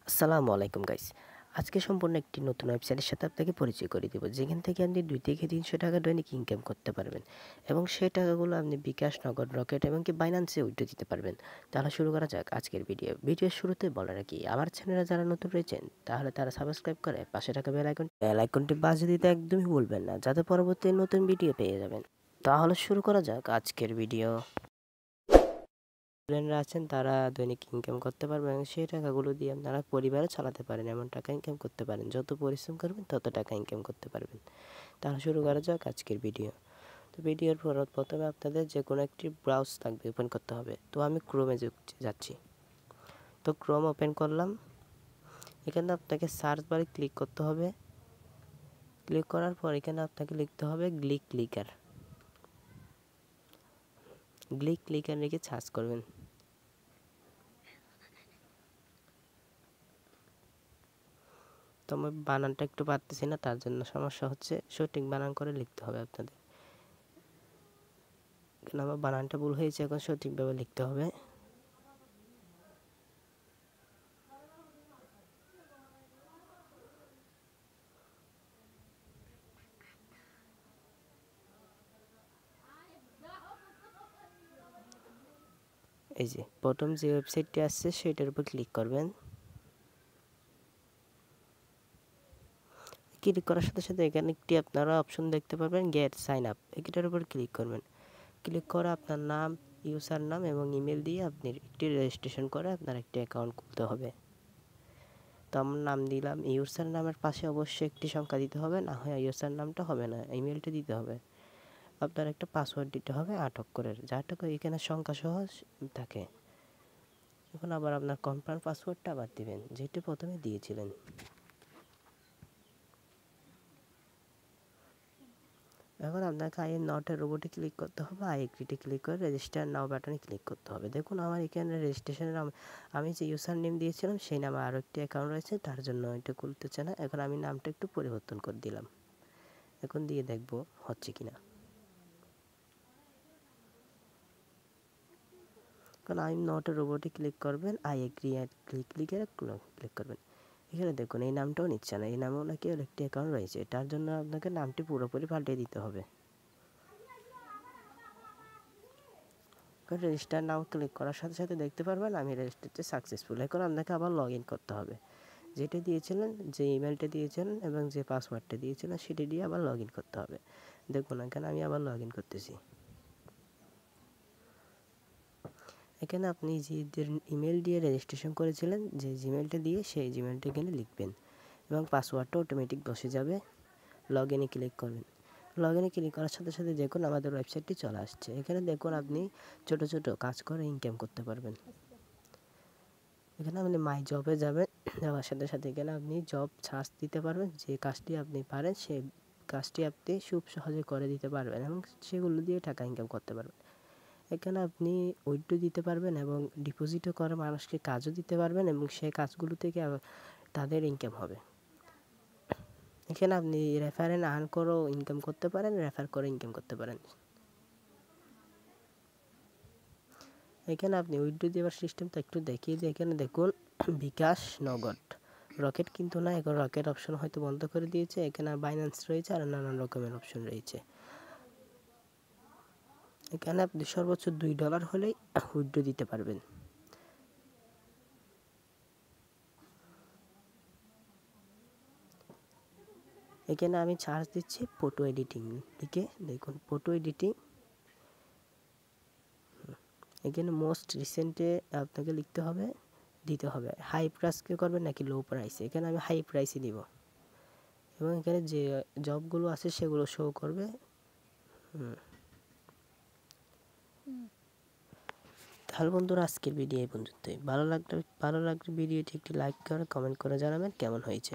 আসসালামু আলাইকুম গাইস। আজকে সম্পূর্ণ একটি নতুন ওয়েবসাইটের সাথে আপনাকে পরিচয় করে দিব, যেখান থেকে আপনি 2 থেকে 300 টাকা দৈনিক ইনকাম করতে পারবেন এবং সেই টাকাগুলো আপনি বিকাশ, নগদ, রকেট এবং কি বাইন্যান্সে উইথড্র দিতে পারবেন। তাহলে শুরু করা যাক আজকের ভিডিও। ভিডিওর শুরুতে বলে রাখি, আমার চ্যানেলে যারা নতুন রয়েছেন তাহলে তারা সাবস্ক্রাইব করে পাশে থাকা বেল আইকনটি বাজিয়ে দিতে একদমই ভুলবেন না, যাতে পরবর্তী নতুন ভিডিও পেয়ে যাবেন। তাহলে শুরু করা যাক আজকের ভিডিও। স্টুডেন্টরা আছেন তারা দৈনিক ইনকাম করতে পারবেন এবং সেই টাকাগুলো দিয়ে আপনারা পরিবারও চালাতে পারেন, এমন টাকা ইনকাম করতে পারেন। যত পরিশ্রম করবেন তত টাকা ইনকাম করতে পারবেন। তাহলে শুরু করা যাক আজকের ভিডিও। তো ভিডিওর প্রথমে আপনাদের যে কোনো একটি ব্রাউজ থাকবে, ওপেন করতে হবে। তো আমি ক্রোমে যাচ্ছি। তো ক্রোম ওপেন করলাম। এখানে আপনাকে সার্চ বারে ক্লিক করতে হবে। ক্লিক করার পর এখানে আপনাকে লিখতে হবে গ্লিক ক্লিকার লিখে সার্চ করবেন। তো আমি বানানটা একটু পারতেছি না, তার জন্য সমস্যা হচ্ছে। সঠিক বানান করে লিখতে হবে আপনাদের। আমার বানানটা ভুল হয়েছে, এখন সঠিকভাবে লিখতে হবে। এই যে প্রথম যে ওয়েবসাইটটি আসছে সেটার উপর ক্লিক করবেন। ক্লিক করার সাথে সাথে এখানে একটি আপনারা অপশন দেখতে পাবেন, গেট সাইন আপ। এটার উপর ক্লিক করবেন। ক্লিক করে আপনার নাম, ইউজার নাম এবং ইমেল দিয়ে আপনি একটি রেজিস্ট্রেশন করে আপনার একটি অ্যাকাউন্ট খুলতে হবে। তো আমার নাম দিলাম। ইউজার নামের পাশে অবশ্যই একটি সংখ্যা দিতে হবে, না হয় ইউজার নামটা হবে না, ইমেলটা দিতে হবে। আপনার একটা পাসওয়ার্ড দিতে হবে 8 অক্ষরের, যাটা এখানে সংখ্যা সহ থাকে। এখন আবার আপনার কনফার্ম পাসওয়ার্ডটা আবার দিবেন, যেটি প্রথমে দিয়েছিলেন। এখন আপনাকে আই এম নট এ রোবটে ক্লিক করতে হবে। আই এগ্রিতে ক্লিক করে রেজিস্টার নাও বাটনে ক্লিক করতে হবে। দেখুন আমার এখানে রেজিস্ট্রেশনের আমি যে ইউজার নেম দিয়েছিলাম সেই নামে আরও একটি অ্যাকাউন্ট রয়েছে, তার জন্য এটা খুলতেছে না। এখন আমি নামটা একটু পরিবর্তন করে দিলাম। এখন দিয়ে দেখব হচ্ছে কিনা। কারণ আই এম নট এ রোবটে ক্লিক করবেন, আই এগ্রি ক্লিক করবেন। এখানে দেখুন এই নামটাও নিচ্ছে না, এই নামেও নাকি একটি অ্যাকাউন্ট রয়েছে, তার জন্য আপনাকে নামটি পুরোপুরি পাল্টে দিতে হবে। রেজিস্টার নাও ক্লিক করার সাথে সাথে দেখতে পারবেন আমি রেজিস্টারটি সাকসেসফুল। এখন আপনাকে আবার লগ ইন করতে হবে। যেটা দিয়েছিলেন, যে ইমেলটা দিয়েছিলেন এবং যে পাসওয়ার্ডটা দিয়েছিলেন সেটা দিয়ে আবার লগ ইন করতে হবে। দেখুন এখানে আমি আবার লগ ইন করতেছি। এখানে আপনি যে ইমেল দিয়ে রেজিস্ট্রেশন করেছিলেন, যে জিমেলটা দিয়ে, সেই জিমেলটা এখানে লিখবেন এবং পাসওয়ার্ডটা অটোমেটিক বসে যাবে। লগ ইনে ক্লিক করবেন। লগ ইনে ক্লিক করার সাথে সাথে দেখুন আমাদের ওয়েবসাইটটি চলে আসছে। এখানে দেখুন আপনি ছোট ছোট কাজ করে ইনকাম করতে পারবেন। এখানে আপনি মাই জবে যাবেন, যাওয়ার সাথে সাথে এখানে আপনি জব সার্চ দিতে পারবেন। যে কাজটি আপনি পারেন সেই কাজটি আপনি খুব সহজে করে দিতে পারবেন এবং সেগুলো দিয়ে টাকা ইনকাম করতে পারবেন। এখানে আপনি উইথড্র দিতে পারবেন এবং ডিপোজিটও করে মানুষকে কাজও দিতে পারবেন এবং সেই কাজগুলো থেকে তাদের ইনকাম হবে। এখানে আপনি রেফারেল আর্ন করেও ইনকাম করতে পারেন, রেফার করে ইনকাম করতে পারেন। এখানে আপনি উইথড্র দেওয়ার সিস্টেমটা একটু দেখিয়ে দিই। এখানে দেখুন বিকাশ, নগদ, রকেট কিন্তু না, এখন রকেট অপশন হয়তো বন্ধ করে দিয়েছে। এখানে বাইন্যান্স রয়েছে আর নানান রকমের অপশন রয়েছে। এখানে আপনি সর্বোচ্চ $2 হলেই উইথড্র দিতে পারবেন। এখানে আমি চার্জ দিচ্ছি ফটো এডিটিং লিখে, দেখুন ফটো এডিটিং। এখানে মোস্ট রিসেন্টে আপনাকে লিখতে হবে, দিতে হবে হাই প্রাইসকে করবেন নাকি লো প্রাইস। এখানে আমি হাই প্রাইসই দিব এবং এখানে যে জবগুলো আছে সেগুলো শো করবে। তাহলে বন্ধুরা আজকের ভিডিও এই পর্যন্তই। ভালো লাগলে ভিডিওটি একটি লাইক করে কমেন্ট করে জানাবেন কেমন হয়েছে।